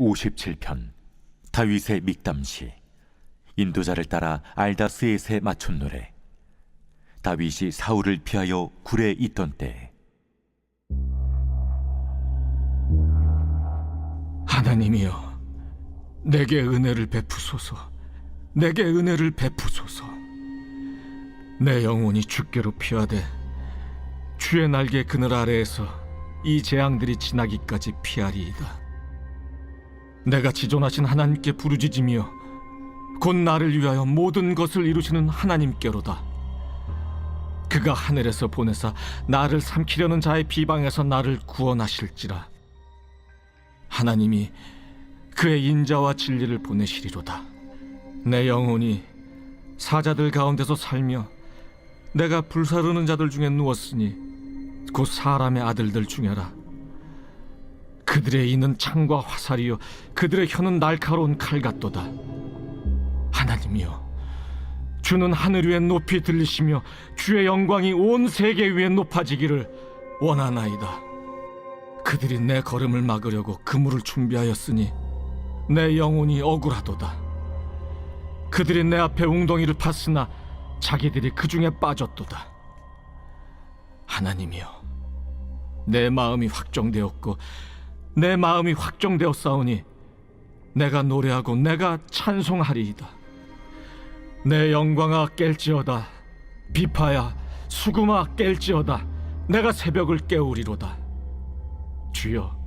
제57편 다윗의 믹담시. 인도자를 따라 알다스에세 맞춘 노래. 다윗이 사울을 피하여 굴에 있던 때에. 하나님이여, 내게 은혜를 베푸소서. 내게 은혜를 베푸소서. 내 영혼이 주께로 피하되 주의 날개 그늘 아래에서 이 재앙들이 지나기까지 피하리이다. 내가 지존하신 하나님께 부르짖으며 곧 나를 위하여 모든 것을 이루시는 하나님께로다. 그가 하늘에서 보내사 나를 삼키려는 자의 비방에서 나를 구원하실지라. 하나님이 그의 인자와 진리를 보내시리로다. 내 영혼이 사자들 가운데서 살며 내가 불사르는 자들 중에 누웠으니 곧 사람의 아들들 중에라. 그들의 이는 창과 화살이요 그들의 혀는 날카로운 칼 같도다. 하나님이여, 주는 하늘 위에 높이 들리시며 주의 영광이 온 세계 위에 높아지기를 원하나이다. 그들이 내 걸음을 막으려고 그물을 준비하였으니 내 영혼이 억울하도다. 그들이 내 앞에 웅덩이를 팠으나 자기들이 그 중에 빠졌도다. 하나님이여, 내 마음이 확정되었고 내 마음이 확정되었사오니 내가 노래하고 내가 찬송하리이다. 내 영광아 깰지어다. 비파야 수금아 깰지어다. 내가 새벽을 깨우리로다. 주여,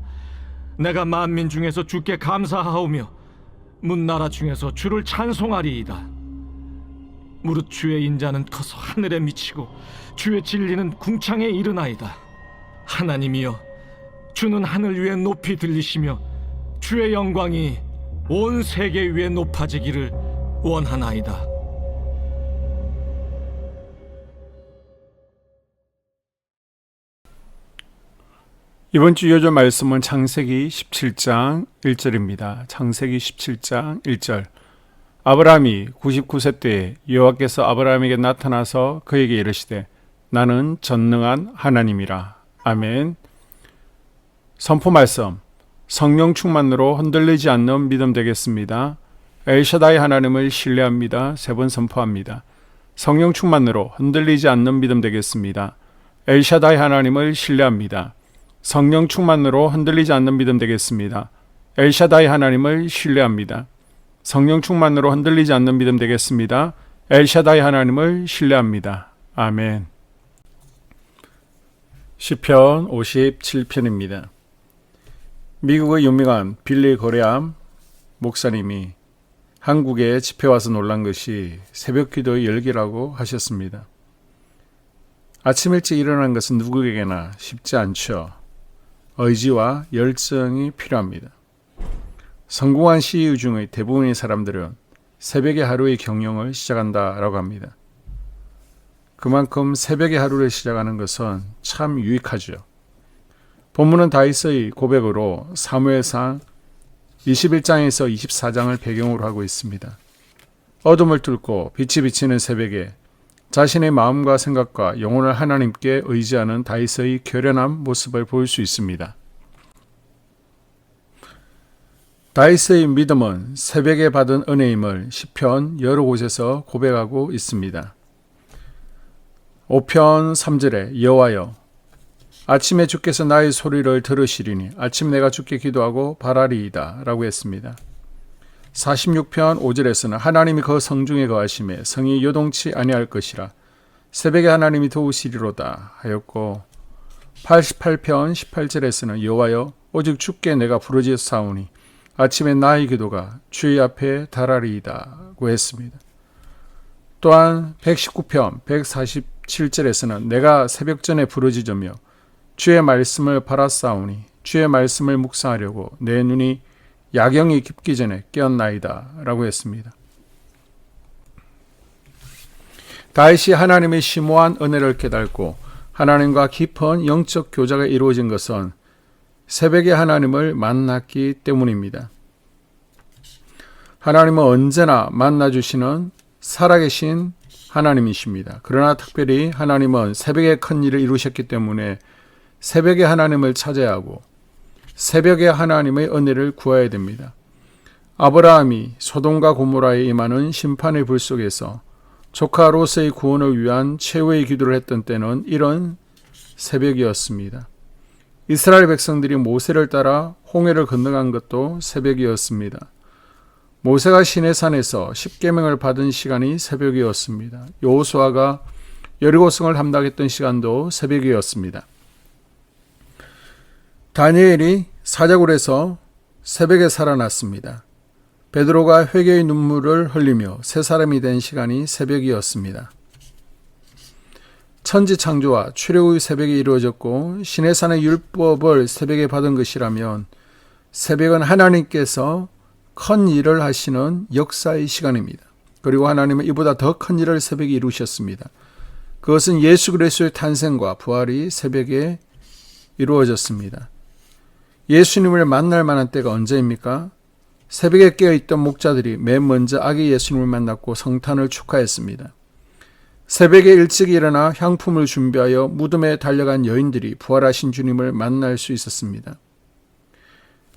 내가 만민 중에서 주께 감사하오며 문나라 중에서 주를 찬송하리이다. 무릇 주의 인자는 커서 하늘에 미치고 주의 진리는 궁창에 이르나이다. 하나님이여, 주는 하늘 위에 높이 들리시며 주의 영광이 온 세계 위에 높아지기를 원하나이다. 이번 주 요절 말씀은 창세기 17장 1절입니다. 창세기 17장 1절. 아브라함이 99세 때에 여호와께서 아브라함에게 나타나서 그에게 이르시되 나는 전능한 하나님이라. 아멘. 선포 말씀. 성령 충만으로 흔들리지 않는 믿음 되겠습니다. 엘샤다이 하나님을 신뢰합니다. 3번 선포합니다. 성령 충만으로 흔들리지 않는 믿음 되겠습니다. 엘샤다이 하나님을 신뢰합니다. 성령 충만으로 흔들리지 않는 믿음 되겠습니다. 엘샤다이 하나님을 신뢰합니다. 성령 충만으로 흔들리지 않는 믿음 되겠습니다. 엘샤다이 하나님을 신뢰합니다. 아멘. 시편 57편입니다. 미국의 유명한 빌리 거레암 목사님이 한국에 집회 와서 놀란 것이 새벽 기도의 열기라고 하셨습니다. 아침 일찍 일어나는 것은 누구에게나 쉽지 않죠. 의지와 열정이 필요합니다. 성공한 CEO 중의 대부분의 사람들은 새벽의 하루의 경영을 시작한다라고 합니다. 그만큼 새벽의 하루를 시작하는 것은 참 유익하죠. 본문은 다윗의 고백으로 사무엘상 21장에서 24장을 배경으로 하고 있습니다. 어둠을 뚫고 빛이 비치는 새벽에 자신의 마음과 생각과 영혼을 하나님께 의지하는 다윗의 결연한 모습을 볼 수 있습니다. 다윗의 믿음은 새벽에 받은 은혜임을 시편 여러 곳에서 고백하고 있습니다. 5편 3절에 여호와여, 아침에 주께서 나의 소리를 들으시리니 아침 내가 주께 기도하고 바라리이다 라고 했습니다. 46편 5절에서는 하나님이 그 성중에 거하심에 성이 요동치 아니할 것이라 새벽에 하나님이 도우시리로다 하였고, 88편 18절에서는 여호와여, 오직 주께 내가 부르짖사오니 아침에 나의 기도가 주의 앞에 달하리이다고 했습니다. 또한 119편 147절에서는 내가 새벽전에 부르짖으며 주의 말씀을 바라싸우니 주의 말씀을 묵상하려고 내 눈이 야경이 깊기 전에 깨었나이다 라고 했습니다. 다윗이 하나님의 심오한 은혜를 깨닫고 하나님과 깊은 영적 교제가 이루어진 것은 새벽에 하나님을 만났기 때문입니다. 하나님은 언제나 만나주시는 살아계신 하나님이십니다. 그러나 특별히 하나님은 새벽에 큰 일을 이루셨기 때문에 새벽에 하나님을 찾아야 하고 새벽에 하나님의 은혜를 구해야 됩니다. 아브라함이 소돔과 고모라에 임하는 심판의 불 속에서 조카 롯의 구원을 위한 최후의 기도를 했던 때는 이런 새벽이었습니다. 이스라엘 백성들이 모세를 따라 홍해를 건너간 것도 새벽이었습니다. 모세가 시내산에서 십계명을 받은 시간이 새벽이었습니다. 여호수아가 여리고성을 함락했던 시간도 새벽이었습니다. 다니엘이 사자굴에서 새벽에 살아났습니다. 베드로가 회개의 눈물을 흘리며 새 사람이 된 시간이 새벽이었습니다. 천지 창조와 출애굽의 새벽에 이루어졌고 시내산의 율법을 새벽에 받은 것이라면 새벽은 하나님께서 큰 일을 하시는 역사의 시간입니다. 그리고 하나님은 이보다 더 큰 일을 새벽에 이루셨습니다. 그것은 예수 그리스도의 탄생과 부활이 새벽에 이루어졌습니다. 예수님을 만날 만한 때가 언제입니까? 새벽에 깨어있던 목자들이 맨 먼저 아기 예수님을 만났고 성탄을 축하했습니다. 새벽에 일찍 일어나 향품을 준비하여 무덤에 달려간 여인들이 부활하신 주님을 만날 수 있었습니다.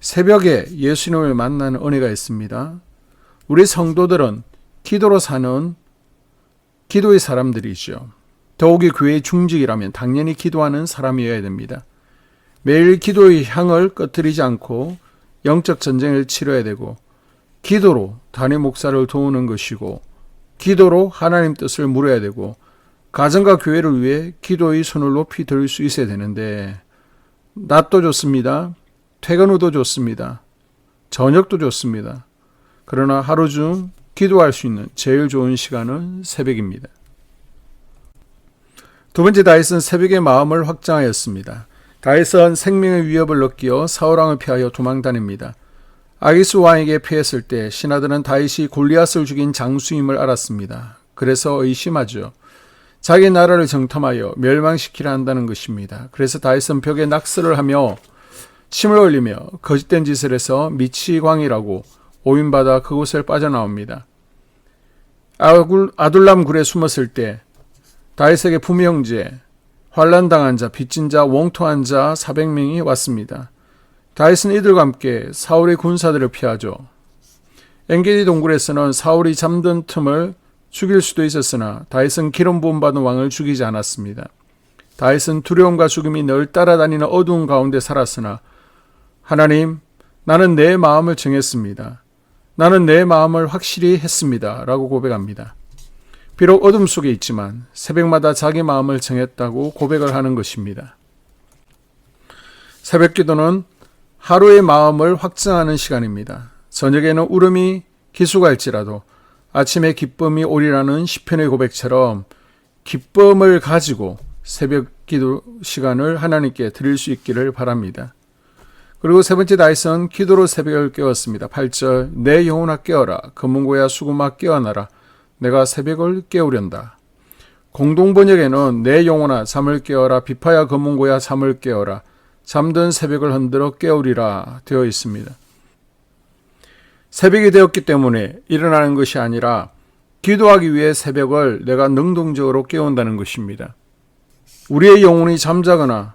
새벽에 예수님을 만나는 은혜가 있습니다. 우리 성도들은 기도로 사는 기도의 사람들이죠. 더욱이 교회의 중직이라면 당연히 기도하는 사람이어야 됩니다. 매일 기도의 향을 꺼뜨리지 않고 영적 전쟁을 치러야 되고 기도로 단임 목사를 도우는 것이고 기도로 하나님 뜻을 물어야 되고 가정과 교회를 위해 기도의 손을 높이 들 수 있어야 되는데 낮도 좋습니다. 퇴근 후도 좋습니다. 저녁도 좋습니다. 그러나 하루 중 기도할 수 있는 제일 좋은 시간은 새벽입니다. 두 번째 다윗은 새벽의 마음을 확장하였습니다. 다윗은 생명의 위협을 느끼어 사울왕을 피하여 도망다닙니다. 아기스 왕에게 패했을 때 신하들은 다윗이 골리앗을 죽인 장수임을 알았습니다. 그래서 의심하죠. 자기 나라를 정탐하여 멸망시키려 한다는 것입니다. 그래서 다윗은 벽에 낙서를 하며 침을 흘리며 거짓된 짓을 해서 미치광이라고 오인받아 그곳을 빠져나옵니다. 아둘람 굴에 숨었을 때 다윗에게 부명제, 환난당한 자, 빚진 자, 원통한 자 400명이 왔습니다. 다윗은 이들과 함께 사울의 군사들을 피하죠. 엔게디 동굴에서는 사울이 잠든 틈을 죽일 수도 있었으나 다윗은 기름 부음 받은 왕을 죽이지 않았습니다. 다윗은 두려움과 죽음이 늘 따라다니는 어두운 가운데 살았으나 하나님, 나는 내 마음을 정했습니다. 나는 내 마음을 확실히 했습니다. 라고 고백합니다. 비록 어둠 속에 있지만 새벽마다 자기 마음을 정했다고 고백을 하는 것입니다. 새벽 기도는 하루의 마음을 확증하는 시간입니다. 저녁에는 울음이 기수갈지라도 아침에 기쁨이 오리라는 시편의 고백처럼 기쁨을 가지고 새벽 기도 시간을 하나님께 드릴 수 있기를 바랍니다. 그리고 세 번째 다윗은 기도로 새벽을 깨웠습니다. 8절 내 영혼아 깨어라 금은고야 수금아 깨어나라 내가 새벽을 깨우련다. 공동번역에는 내 영혼아 잠을 깨어라 비파야 금은고야 잠을 깨어라 잠든 새벽을 흔들어 깨우리라 되어 있습니다. 새벽이 되었기 때문에 일어나는 것이 아니라 기도하기 위해 새벽을 내가 능동적으로 깨운다는 것입니다. 우리의 영혼이 잠자거나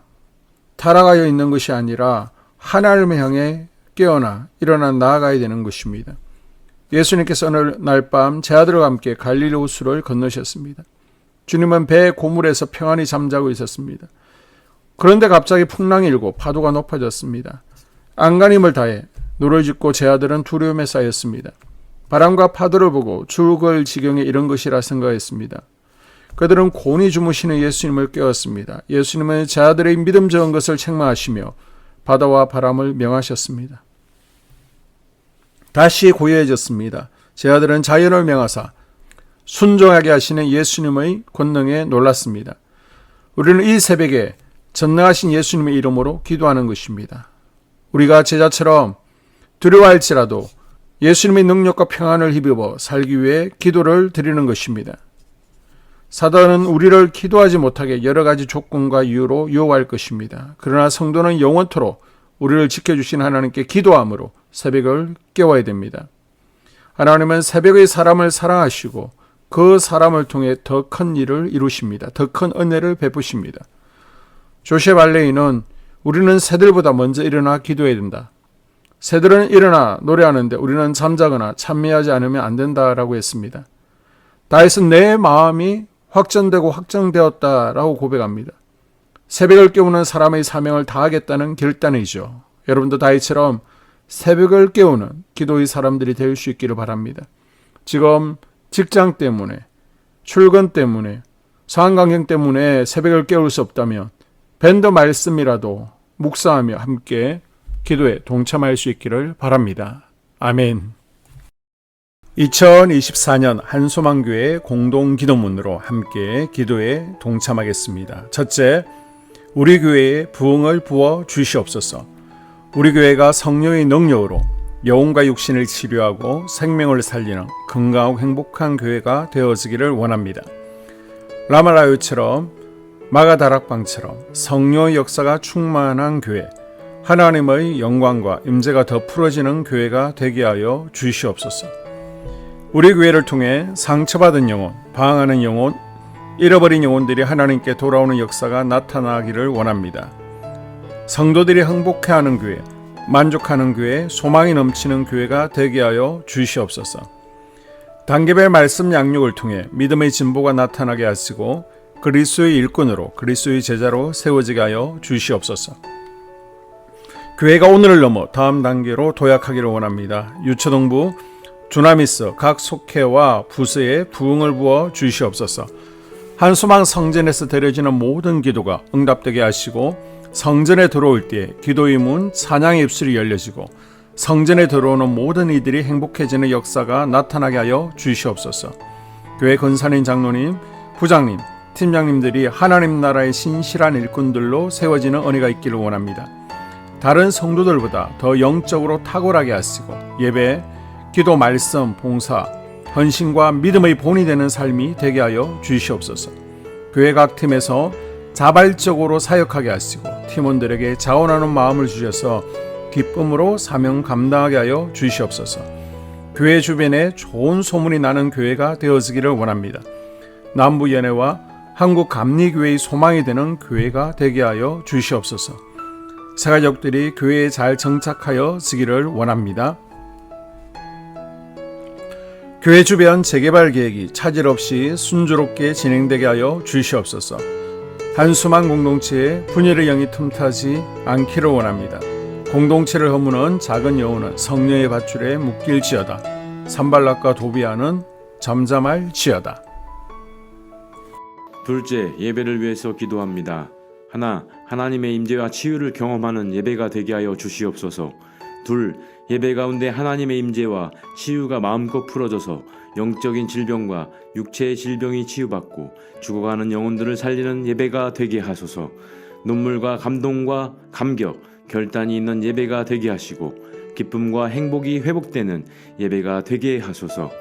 타락하여 있는 것이 아니라 하나님을 향해 깨어나 일어나 나아가야 되는 것입니다. 예수님께서 어느 날 밤 제 아들과 함께 갈릴리 호수를 건너셨습니다. 주님은 배 고물에서 평안히 잠자고 있었습니다. 그런데 갑자기 풍랑이 일고 파도가 높아졌습니다. 안간힘을 다해 노를 젓고 제 아들은 두려움에 쌓였습니다. 바람과 파도를 보고 죽을 지경에 이른 것이라 생각했습니다. 그들은 곤히 주무시는 예수님을 깨웠습니다. 예수님은 제 아들의 믿음 적은 것을 책망하시며 바다와 바람을 명하셨습니다. 다시 고요해졌습니다. 제 아들은 자연을 명하사 순종하게 하시는 예수님의 권능에 놀랐습니다. 우리는 이 새벽에 전능하신 예수님의 이름으로 기도하는 것입니다. 우리가 제자처럼 두려워할지라도 예수님의 능력과 평안을 힘입어 살기 위해 기도를 드리는 것입니다. 사단은 우리를 기도하지 못하게 여러 가지 조건과 이유로 유혹할 것입니다. 그러나 성도는 영원토록 우리를 지켜주신 하나님께 기도함으로 새벽을 깨워야 됩니다. 하나님은 새벽의 사람을 사랑하시고 그 사람을 통해 더 큰 일을 이루십니다. 더 큰 은혜를 베푸십니다. 조셉 알레이는 우리는 새들보다 먼저 일어나 기도해야 된다. 새들은 일어나 노래하는데 우리는 잠자거나 찬미하지 않으면 안 된다라고 했습니다. 다윗은 내 마음이 확전되고 확정되었다라고 고백합니다. 새벽을 깨우는 사람의 사명을 다하겠다는 결단이죠. 여러분도 다윗처럼 새벽을 깨우는 기도의 사람들이 될 수 있기를 바랍니다. 지금 직장 때문에, 출근 때문에, 상황관경 때문에 새벽을 깨울 수 없다면 밴드 말씀이라도 묵상하며 함께 기도에 동참할 수 있기를 바랍니다. 아멘. 2024년 한소망교회 공동기도문으로 함께 기도에 동참하겠습니다. 첫째, 우리 교회에 부흥을 부어 주시옵소서. 우리 교회가 성령의 능력으로 영혼과 육신을 치료하고 생명을 살리는 건강하고 행복한 교회가 되어지기를 원합니다. 라말라요처럼 마가다락방처럼 성령의 역사가 충만한 교회, 하나님의 영광과 임재가 더 풀어지는 교회가 되게 하여 주시옵소서. 우리 교회를 통해 상처받은 영혼, 방황하는 영혼, 잃어버린 영혼들이 하나님께 돌아오는 역사가 나타나기를 원합니다. 성도들이 행복해하는 교회, 만족하는 교회, 소망이 넘치는 교회가 되게 하여 주시옵소서. 단계별 말씀 양육을 통해 믿음의 진보가 나타나게 하시고 그리스도의 일꾼으로 그리스도의 제자로 세워지게 하여 주시옵소서. 교회가 오늘을 넘어 다음 단계로 도약하기를 원합니다. 유초동부 주나미스 각 속회와 부서에 부흥을 부어 주시옵소서. 한소망 성전에서 드려지는 모든 기도가 응답되게 하시고 성전에 들어올 때 기도의 문, 찬양의 입술이 열려지고 성전에 들어오는 모든 이들이 행복해지는 역사가 나타나게 하여 주시옵소서. 교회 권사님, 장로님, 부장님, 팀장님들이 하나님 나라의 신실한 일꾼들로 세워지는 은혜가 있기를 원합니다. 다른 성도들보다 더 영적으로 탁월하게 하시고 예배, 기도, 말씀, 봉사, 헌신과 믿음의 본이 되는 삶이 되게 하여 주시옵소서. 교회 각 팀에서 자발적으로 사역하게 하시고 팀원들에게 자원하는 마음을 주셔서 기쁨으로 사명 감당하게 하여 주시옵소서. 교회 주변에 좋은 소문이 나는 교회가 되어지기를 원합니다. 남부연회와 한국감리교회의 소망이 되는 교회가 되게 하여 주시옵소서. 새가족들이 교회에 잘 정착하여 지기를 원합니다. 교회 주변 재개발 계획이 차질 없이 순조롭게 진행되게 하여 주시옵소서. 한수만 공동체에 분열의 영이 틈타지 않기를 원합니다. 공동체를 허무는 작은 여우는 성령의 밧줄에 묶일지어다. 산발락과 도비아는 잠잠할지어다. 둘째, 예배를 위해서 기도합니다. 하나님의 임재와 치유를 경험하는 예배가 되게 하여 주시옵소서. 둘, 예배 가운데 하나님의 임재와 치유가 마음껏 풀어져서 영적인 질병과 육체의 질병이 치유받고 죽어가는 영혼들을 살리는 예배가 되게 하소서. 눈물과 감동과 감격, 결단이 있는 예배가 되게 하시고 기쁨과 행복이 회복되는 예배가 되게 하소서.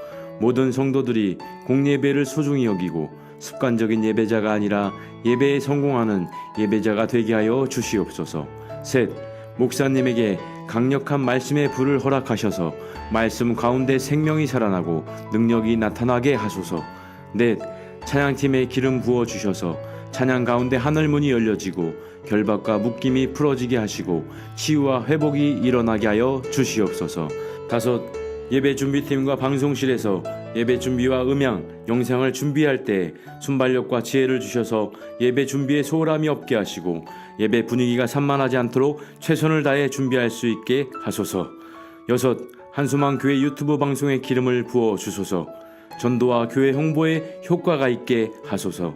모든 성도들이 공예배를 소중히 여기고 습관적인 예배자가 아니라 예배에 성공하는 예배자가 되게 하여 주시옵소서. 셋, 목사님에게 강력한 말씀의 불을 허락하셔서 말씀 가운데 생명이 살아나고 능력이 나타나게 하소서. 넷, 찬양팀에 기름 부어 주셔서 찬양 가운데 하늘문이 열려지고 결박과 묶임이 풀어지게 하시고 치유와 회복이 일어나게 하여 주시옵소서. 다섯, 예배 준비팀과 방송실에서 예배 준비와 음향, 영상을 준비할 때 순발력과 지혜를 주셔서 예배 준비에 소홀함이 없게 하시고 예배 분위기가 산만하지 않도록 최선을 다해 준비할 수 있게 하소서. 여섯, 한수망 교회 유튜브 방송에 기름을 부어 주소서. 전도와 교회 홍보에 효과가 있게 하소서.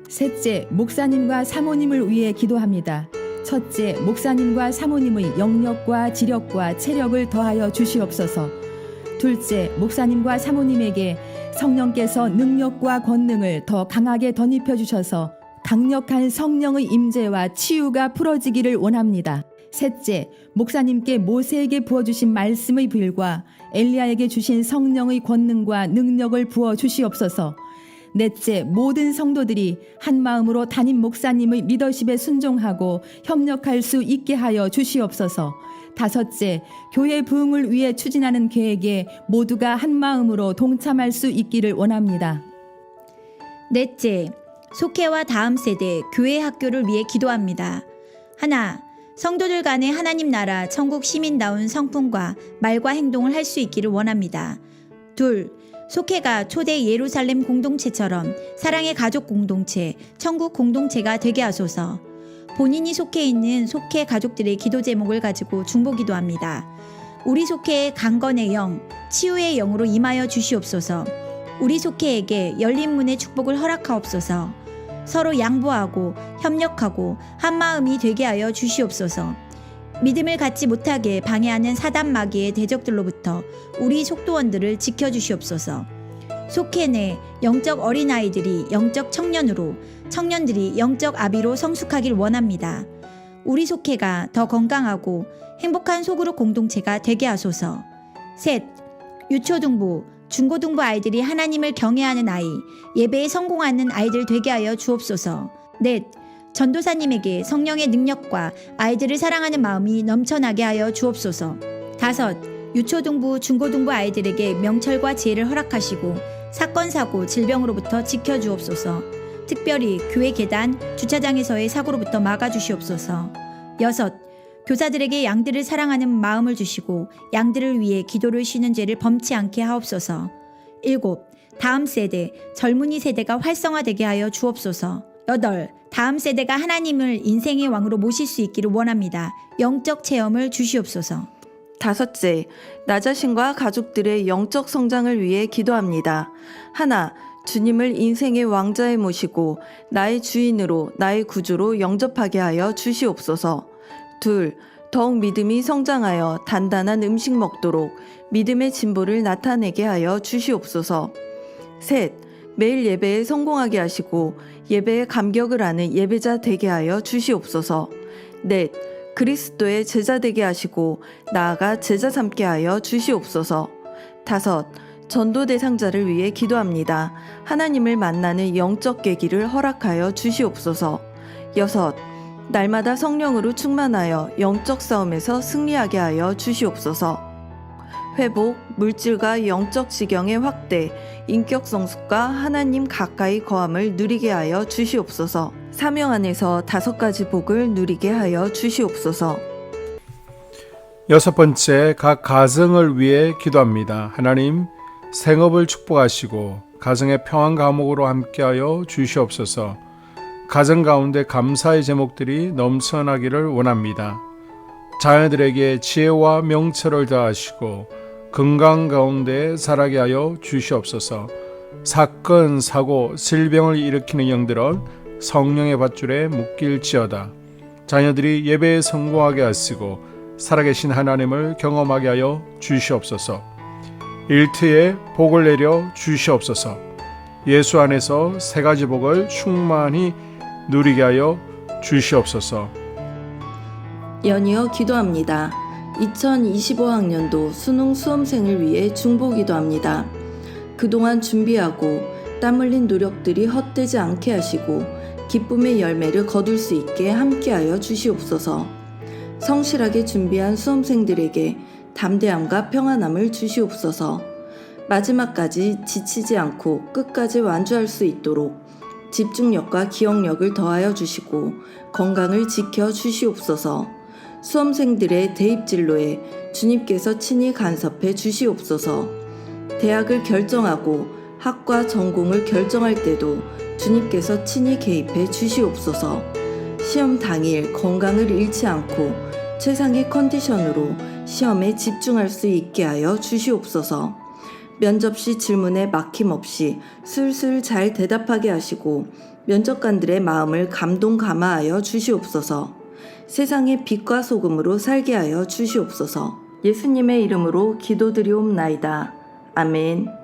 셋째, 목사님과 사모님을 위해 기도합니다. 첫째, 목사님과 사모님의 영력과 지력과 체력을 더하여 주시옵소서. 둘째, 목사님과 사모님에게 성령께서 능력과 권능을 더 강하게 덧입혀 주셔서 강력한 성령의 임재와 치유가 풀어지기를 원합니다. 셋째, 목사님께 모세에게 부어주신 말씀의 불과 엘리야에게 주신 성령의 권능과 능력을 부어 주시옵소서. 넷째, 모든 성도들이 한 마음으로 담임 목사님의 리더십에 순종하고 협력할 수 있게 하여 주시옵소서. 다섯째, 교회 부흥을 위해 추진하는 계획에 모두가 한 마음으로 동참할 수 있기를 원합니다. 넷째, 속회와 다음 세대 교회 학교를 위해 기도합니다. 성도들 간에 하나님 나라 천국 시민다운 성품과 말과 행동을 할 수 있기를 원합니다. 둘, 속회가 초대 예루살렘 공동체처럼 사랑의 가족 공동체, 천국 공동체가 되게 하소서. 본인이 속해 있는 속회 가족들의 기도 제목을 가지고 중보기도합니다. 우리 속회의 강건의 영, 치유의 영으로 임하여 주시옵소서. 우리 속회에게 열린 문의 축복을 허락하옵소서. 서로 양보하고 협력하고 한마음이 되게 하여 주시옵소서. 믿음을 갖지 못하게 방해하는 사단 마귀의 대적들로부터 우리 속도원들을 지켜주시옵소서. 속회 내 영적 어린아이들이 영적 청년으로, 청년들이 영적 아비로 성숙하길 원합니다. 우리 속회가 더 건강하고 행복한 소그룹 공동체가 되게 하소서. 셋, 유초등부, 중고등부 아이들이 하나님을 경외하는 아이, 예배에 성공하는 아이들 되게 하여 주옵소서. 넷, 전도사님에게 성령의 능력과 아이들을 사랑하는 마음이 넘쳐나게 하여 주옵소서. 다섯, 유초등부, 중고등부 아이들에게 명철과 지혜를 허락하시고 사건, 사고, 질병으로부터 지켜주옵소서. 특별히 교회 계단, 주차장에서의 사고로부터 막아주시옵소서. 여섯, 교사들에게 양들을 사랑하는 마음을 주시고 양들을 위해 기도를 쉬는 죄를 범치 않게 하옵소서. 일곱, 다음 세대, 젊은이 세대가 활성화되게 하여 주옵소서. 여덟, 다음 세대가 하나님을 인생의 왕으로 모실 수 있기를 원합니다. 영적 체험을 주시옵소서. 다섯째, 나 자신과 가족들의 영적 성장을 위해 기도합니다. 하나, 주님을 인생의 왕자에 모시고 나의 주인으로, 나의 구주로 영접하게 하여 주시옵소서. 둘, 더욱 믿음이 성장하여 단단한 음식 먹도록 믿음의 진보를 나타내게 하여 주시옵소서. 셋, 매일 예배에 성공하게 하시고 예배에 감격을 하는 예배자 되게 하여 주시옵소서. 넷, 그리스도의 제자 되게 하시고 나아가 제자 삼게 하여 주시옵소서. 다섯, 전도 대상자를 위해 기도합니다. 하나님을 만나는 영적 계기를 허락하여 주시옵소서. 여섯, 날마다 성령으로 충만하여 영적 싸움에서 승리하게 하여 주시옵소서. 회복, 물질과 영적 지경의 확대, 인격 성숙과 하나님 가까이 거함을 누리게 하여 주시옵소서. 사명 안에서 5가지 복을 누리게 하여 주시옵소서. 여섯 번째, 각 가정을 위해 기도합니다. 하나님, 생업을 축복하시고 가정의 평안 감옥으로 함께하여 주시옵소서. 가정 가운데 감사의 제목들이 넘쳐나기를 원합니다. 자녀들에게 지혜와 명철을 더하시고 건강 가운데 자라게 하여 주시옵소서. 사건, 사고, 질병을 일으키는 영들은 성령의 밧줄에 묶일지어다. 자녀들이 예배에 성공하게 하시고 살아계신 하나님을 경험하게 하여 주시옵소서. 일터에 복을 내려 주시옵소서. 예수 안에서 3가지 복을 충만히 누리게 하여 주시옵소서. 연이어 기도합니다. 2025학년도 수능 수험생을 위해 중보기도합니다. 그동안 준비하고 땀 흘린 노력들이 헛되지 않게 하시고 기쁨의 열매를 거둘 수 있게 함께하여 주시옵소서. 성실하게 준비한 수험생들에게 담대함과 평안함을 주시옵소서. 마지막까지 지치지 않고 끝까지 완주할 수 있도록 집중력과 기억력을 더하여 주시고 건강을 지켜 주시옵소서. 수험생들의 대입 진로에 주님께서 친히 간섭해 주시옵소서. 대학을 결정하고 학과 전공을 결정할 때도 주님께서 친히 개입해 주시옵소서. 시험 당일 건강을 잃지 않고 최상의 컨디션으로 시험에 집중할 수 있게 하여 주시옵소서. 면접 시 질문에 막힘없이 술술 잘 대답하게 하시고 면접관들의 마음을 감동 감화하여 주시옵소서. 세상의 빛과 소금으로 살게 하여 주시옵소서. 예수님의 이름으로 기도드리옵나이다. 아멘.